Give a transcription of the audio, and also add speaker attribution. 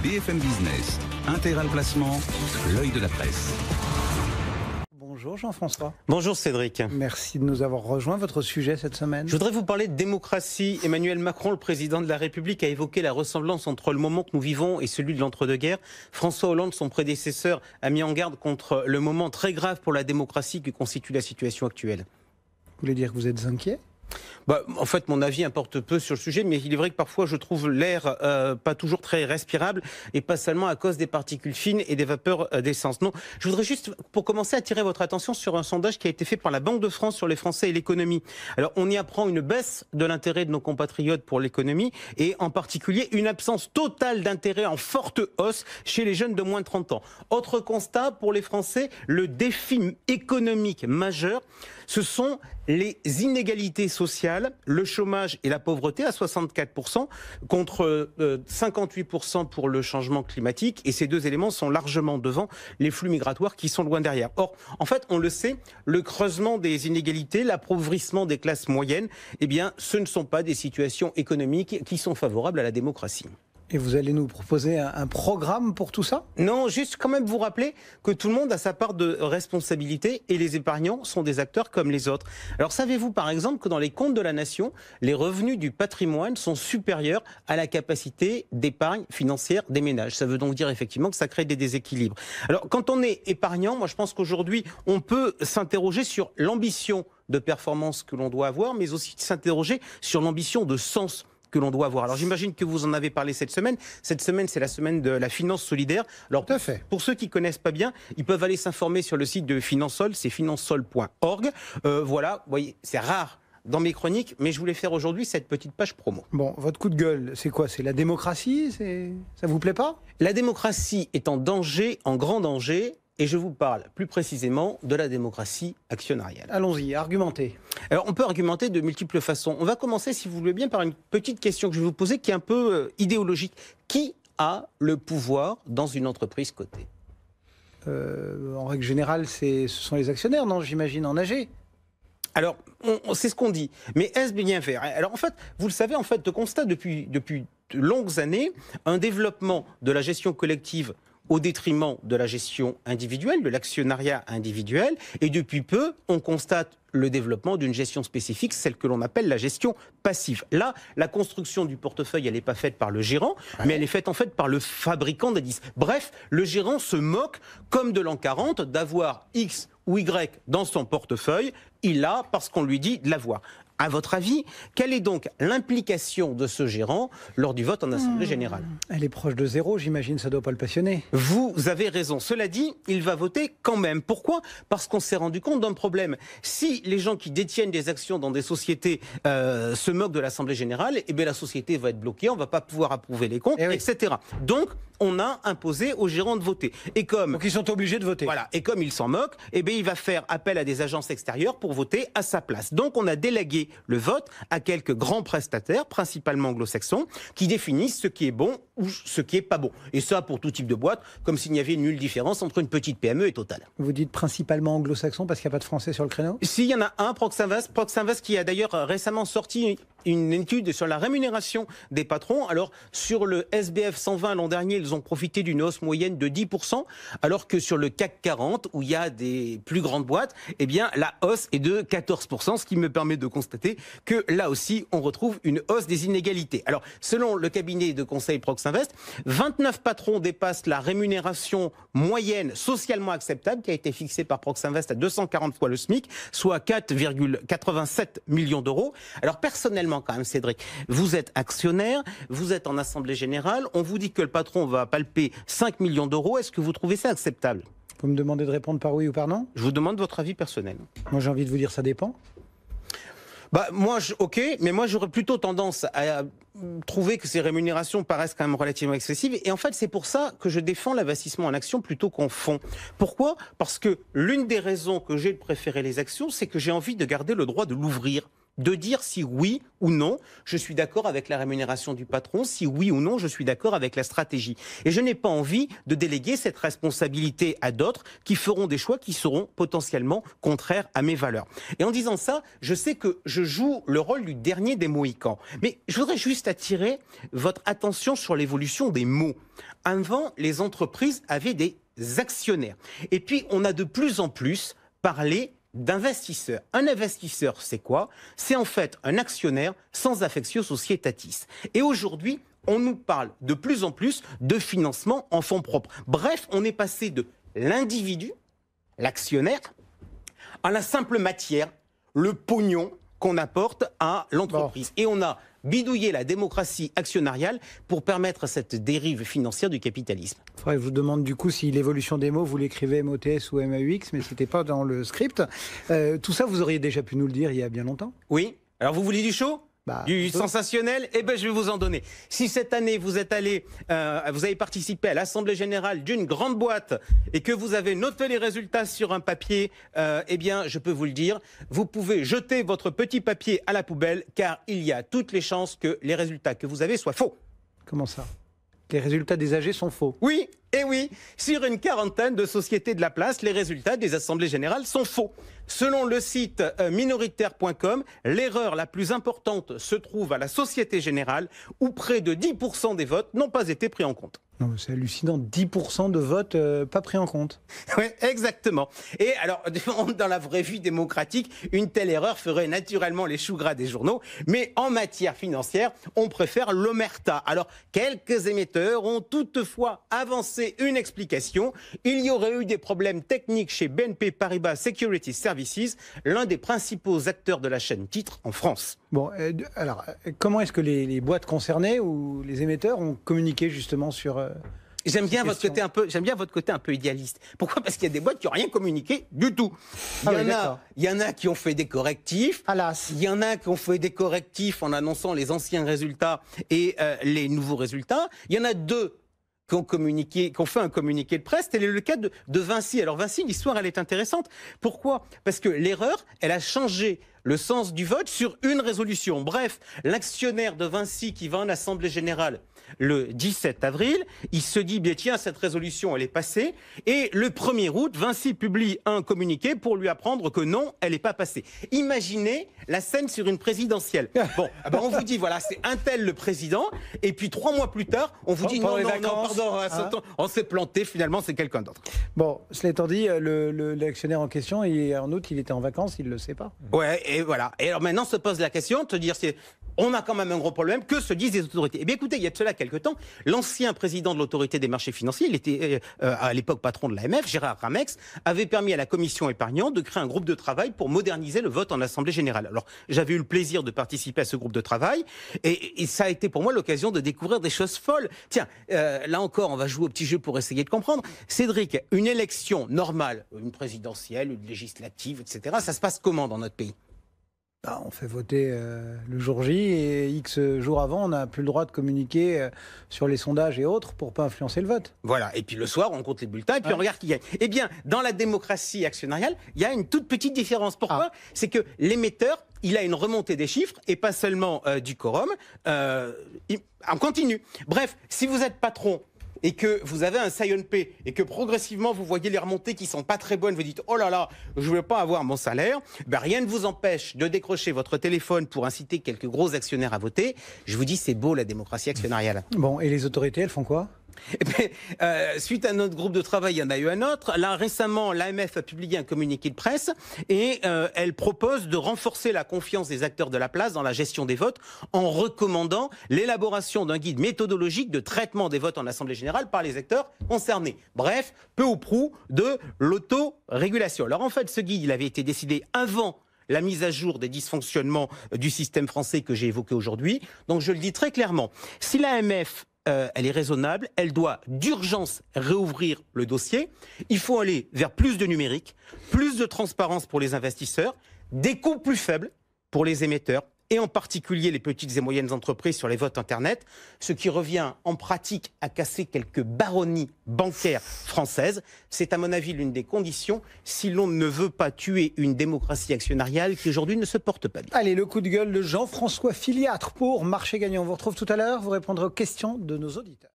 Speaker 1: BFM Business, Intégral Placement, l'œil de la presse.
Speaker 2: Bonjour Jean-François.
Speaker 3: Bonjour Cédric.
Speaker 2: Merci de nous avoir rejoint. Votre sujet cette semaine?
Speaker 3: Je voudrais vous parler de démocratie. Emmanuel Macron, le président de la République, a évoqué la ressemblance entre le moment que nous vivons et celui de l'entre-deux-guerres. François Hollande, son prédécesseur, a mis en garde contre le moment très grave pour la démocratie que constitue la situation actuelle.
Speaker 2: Vous voulez dire que vous êtes inquiet?
Speaker 3: En fait, mon avis importe peu sur le sujet, mais il est vrai que parfois je trouve l'air pas toujours très respirable, et pas seulement à cause des particules fines et des vapeurs d'essence. Non, je voudrais juste, pour commencer, attirer votre attention sur un sondage qui a été fait par la Banque de France sur les Français et l'économie. Alors, on y apprend une baisse de l'intérêt de nos compatriotes pour l'économie, et en particulier une absence totale d'intérêt en forte hausse chez les jeunes de moins de 30 ans. Autre constat pour les Français, le défi économique majeur, ce sont les inégalités sociales, le chômage et la pauvreté à 64% contre 58% pour le changement climatique. Et ces deux éléments sont largement devant les flux migratoires qui sont loin derrière. Or, en fait, on le sait, le creusement des inégalités, l'appauvrissement des classes moyennes, eh bien, ce ne sont pas des situations économiques qui sont favorables à la démocratie.
Speaker 2: Et vous allez nous proposer un programme pour tout ça?
Speaker 3: Non, juste quand même vous rappeler que tout le monde a sa part de responsabilité et les épargnants sont des acteurs comme les autres. Alors savez-vous par exemple que dans les comptes de la nation, les revenus du patrimoine sont supérieurs à la capacité d'épargne financière des ménages? Ça veut donc dire effectivement que ça crée des déséquilibres. Alors quand on est épargnant, moi je pense qu'aujourd'hui on peut s'interroger sur l'ambition de performance que l'on doit avoir, mais aussi s'interroger sur l'ambition de sens que l'on doit avoir. Alors j'imagine que vous en avez parlé cette semaine. Cette semaine, c'est la semaine de la finance solidaire. Alors
Speaker 2: tout à fait.
Speaker 3: Pour ceux qui connaissent pas bien, ils peuvent aller s'informer sur le site de Finansol, c'est finansol.org. Voilà, vous voyez, c'est rare dans mes chroniques, mais je voulais faire aujourd'hui cette petite page promo.
Speaker 2: Bon, votre coup de gueule, c'est quoi? C'est la démocratie? Ça vous plaît pas?
Speaker 3: La démocratie est en danger, en grand danger. Et je vous parle plus précisément de la démocratie actionnariale.
Speaker 2: Allons-y, argumentez.
Speaker 3: Alors, on peut argumenter de multiples façons. On va commencer, si vous voulez bien, par une petite question que je vais vous poser qui est un peu idéologique. Qui a le pouvoir dans une entreprise cotée?
Speaker 2: En règle générale, ce sont les actionnaires, non? J'imagine en AG.
Speaker 3: Alors, c'est ce qu'on dit. Mais est-ce bien fait? Alors, en fait, vous le savez, en fait, on constate depuis de longues années un développement de la gestion collective au détriment de la gestion individuelle, de l'actionnariat individuel. Et depuis peu, on constate le développement d'une gestion spécifique, celle que l'on appelle la gestion passive. Là, la construction du portefeuille, elle n'est pas faite par le gérant, mais elle est faite en fait par le fabricant d'indices. Bref, le gérant se moque, comme de l'an 40, d'avoir X ou Y dans son portefeuille. Il a parce qu'on lui dit de l'avoir. À votre avis, quelle est donc l'implication de ce gérant lors du vote en Assemblée générale?
Speaker 2: Elle est proche de zéro, j'imagine, ça ne doit pas le passionner.
Speaker 3: Vous avez raison. Cela dit, il va voter quand même. Pourquoi? Parce qu'on s'est rendu compte d'un problème. Si les gens qui détiennent des actions dans des sociétés se moquent de l'Assemblée générale, eh bien la société va être bloquée, on ne va pas pouvoir approuver les comptes, etc. Donc, on a imposé aux gérants de voter. Donc
Speaker 2: ils sont obligés de voter.
Speaker 3: Voilà. Et comme ils s'en moquent, eh bien il va faire appel à des agences extérieures pour voter à sa place. Donc on a délégué le vote à quelques grands prestataires, principalement anglo-saxons, qui définissent ce qui est bon ou ce qui est pas bon. Et ça pour tout type de boîte, comme s'il n'y avait nulle différence entre une petite PME et Total.
Speaker 2: Vous dites principalement anglo-saxons parce qu'il n'y a pas de français sur le créneau?
Speaker 3: Si, il y en a un, Proxinvest qui a d'ailleurs récemment sorti une étude sur la rémunération des patrons. Alors, sur le SBF 120 l'an dernier, ils ont profité d'une hausse moyenne de 10%, alors que sur le CAC 40, où il y a des plus grandes boîtes, eh bien, la hausse est de 14%, ce qui me permet de constater que là aussi, on retrouve une hausse des inégalités. Alors, selon le cabinet de conseil Proxinvest, 29 patrons dépassent la rémunération moyenne socialement acceptable qui a été fixée par Proxinvest à 240 fois le SMIC, soit 4,87 millions d'euros. Alors, personnellement, quand même, Cédric, vous êtes actionnaire, vous êtes en assemblée générale, on vous dit que le patron va palper 5 millions d'euros, est-ce que vous trouvez ça acceptable?
Speaker 2: Vous me demandez de répondre par oui ou par non?
Speaker 3: Je vous demande votre avis personnel.
Speaker 2: Moi j'ai envie de vous dire ça dépend.
Speaker 3: Mais moi j'aurais plutôt tendance à trouver que ces rémunérations paraissent quand même relativement excessives. Et en fait, c'est pour ça que je défends l'investissement en actions plutôt qu'en fonds. Pourquoi? Parce que l'une des raisons que j'ai de préférer les actions, c'est que j'ai envie de garder le droit de l'ouvrir. de dire si oui ou non je suis d'accord avec la rémunération du patron, si oui ou non je suis d'accord avec la stratégie. Et je n'ai pas envie de déléguer cette responsabilité à d'autres qui feront des choix qui seront potentiellement contraires à mes valeurs. Et en disant ça, je sais que je joue le rôle du dernier des Mohicans. Mais je voudrais juste attirer votre attention sur l'évolution des mots. Avant, les entreprises avaient des actionnaires. Et puis, on a de plus en plus parlé d'investisseurs. Un investisseur, c'est quoi? C'est en fait un actionnaire sans affectio societatis. Et aujourd'hui, on nous parle de plus en plus de financement en fonds propres. Bref, on est passé de l'individu, l'actionnaire, à la simple matière, le pognon qu'on apporte à l'entreprise. Bon. Et on a bidouillé la démocratie actionnariale pour permettre cette dérive financière du capitalisme.
Speaker 2: Je vous demande du coup si l'évolution des mots, vous l'écrivez MOTS ou MAUX, mais ce n'était pas dans le script. Tout ça, vous auriez déjà pu nous le dire il y a bien longtemps.
Speaker 3: Oui. Alors vous voulez du chaud ? Du sensationnel, eh ben je vais vous en donner. Si cette année vous êtes allé, vous avez participé à l'Assemblée Générale d'une grande boîte et que vous avez noté les résultats sur un papier, eh bien je peux vous le dire, vous pouvez jeter votre petit papier à la poubelle car il y a toutes les chances que les résultats que vous avez soient faux.
Speaker 2: Comment ça ? Les résultats des AG sont faux.
Speaker 3: Oui, et oui, sur une quarantaine de sociétés de la place, les résultats des assemblées générales sont faux. Selon le site minoritaire.com, l'erreur la plus importante se trouve à la Société Générale, où près de 10% des votes n'ont pas été pris en compte.
Speaker 2: C'est hallucinant, 10% de votes pas pris en compte.
Speaker 3: Oui, exactement. Et alors, dans la vraie vie démocratique, une telle erreur ferait naturellement les choux gras des journaux, mais en matière financière, on préfère l'omerta. Alors, quelques émetteurs ont toutefois avancé une explication. Il y aurait eu des problèmes techniques chez BNP Paribas Securities Services, l'un des principaux acteurs de la chaîne titre en France.
Speaker 2: Bon, alors, comment est-ce que les boîtes concernées ou les émetteurs ont communiqué justement sur...
Speaker 3: J'aime bien votre côté un peu idéaliste. Pourquoi ? Parce qu'il y a des boîtes qui n'ont rien communiqué du tout. Il y en a qui ont fait des correctifs.
Speaker 2: Alas.
Speaker 3: Il y en a qui ont fait des correctifs en annonçant les anciens résultats et les nouveaux résultats. Il y en a deux qui ont fait un communiqué de presse. Tel est le cas de Vinci. Alors Vinci, l'histoire, elle est intéressante. Pourquoi ? Parce que l'erreur, elle a changé le sens du vote sur une résolution. Bref, l'actionnaire de Vinci qui va en Assemblée Générale le 17 avril, il se dit, bien tiens, cette résolution, elle est passée. Et le 1er août, Vinci publie un communiqué pour lui apprendre que non, elle n'est pas passée. Imaginez la scène sur une présidentielle. Bon, on vous dit, voilà, c'est un tel le président. Et puis 3 mois plus tard, on vous dit, non, pardon, on s'est planté, finalement, c'est quelqu'un d'autre.
Speaker 2: Bon, cela étant dit, l'actionnaire en question, en août, il était en vacances, il ne le sait pas.
Speaker 3: Ouais, et voilà. Et alors maintenant se pose la question de te dire, on a quand même un gros problème, que se disent les autorités ? Eh bien écoutez, il y a de cela quelque temps, l'ancien président de l'autorité des marchés financiers, il était à l'époque patron de l'AMF, Gérard Ramex, avait permis à la commission épargnante de créer un groupe de travail pour moderniser le vote en Assemblée Générale. Alors j'avais eu le plaisir de participer à ce groupe de travail et ça a été pour moi l'occasion de découvrir des choses folles. Tiens, là encore, on va jouer au petit jeu pour essayer de comprendre. Cédric, une élection normale, une présidentielle, une législative, etc., ça se passe comment dans notre pays ?
Speaker 2: On fait voter le jour J et X jours avant, on n'a plus le droit de communiquer sur les sondages et autres pour ne pas influencer le vote.
Speaker 3: Voilà, et puis le soir, on compte les bulletins et puis on regarde qui gagne. Eh bien, dans la démocratie actionnariale, il y a une toute petite différence. Pourquoi ? C'est que l'émetteur, il a une remontée des chiffres et pas seulement du quorum, en continu. Bref, si vous êtes patron et que vous avez un Say-on-Pay et que progressivement vous voyez les remontées qui sont pas très bonnes, vous dites oh là là, je ne vais pas avoir mon salaire, rien ne vous empêche de décrocher votre téléphone pour inciter quelques gros actionnaires à voter. Je vous dis, c'est beau la démocratie actionnariale.
Speaker 2: Bon, et les autorités, elles font quoi ?
Speaker 3: Suite à notre groupe de travail, il y en a eu un autre. Là, récemment, l'AMF a publié un communiqué de presse et elle propose de renforcer la confiance des acteurs de la place dans la gestion des votes en recommandant l'élaboration d'un guide méthodologique de traitement des votes en Assemblée Générale par les acteurs concernés. Bref, peu ou prou de l'autorégulation. Alors en fait, ce guide, il avait été décidé avant la mise à jour des dysfonctionnements du système français que j'ai évoqué aujourd'hui. Donc je le dis très clairement, si l'AMF elle est raisonnable, elle doit d'urgence réouvrir le dossier. Il faut aller vers plus de numérique, plus de transparence pour les investisseurs, des coûts plus faibles pour les émetteurs et en particulier les petites et moyennes entreprises sur les votes Internet, ce qui revient en pratique à casser quelques baronnies bancaires françaises. C'est à mon avis l'une des conditions si l'on ne veut pas tuer une démocratie actionnariale qui aujourd'hui ne se porte pas bien.
Speaker 2: Allez, le coup de gueule de Jean-François Filiatre pour Marché Gagnant. On vous retrouve tout à l'heure, vous répondrez aux questions de nos auditeurs.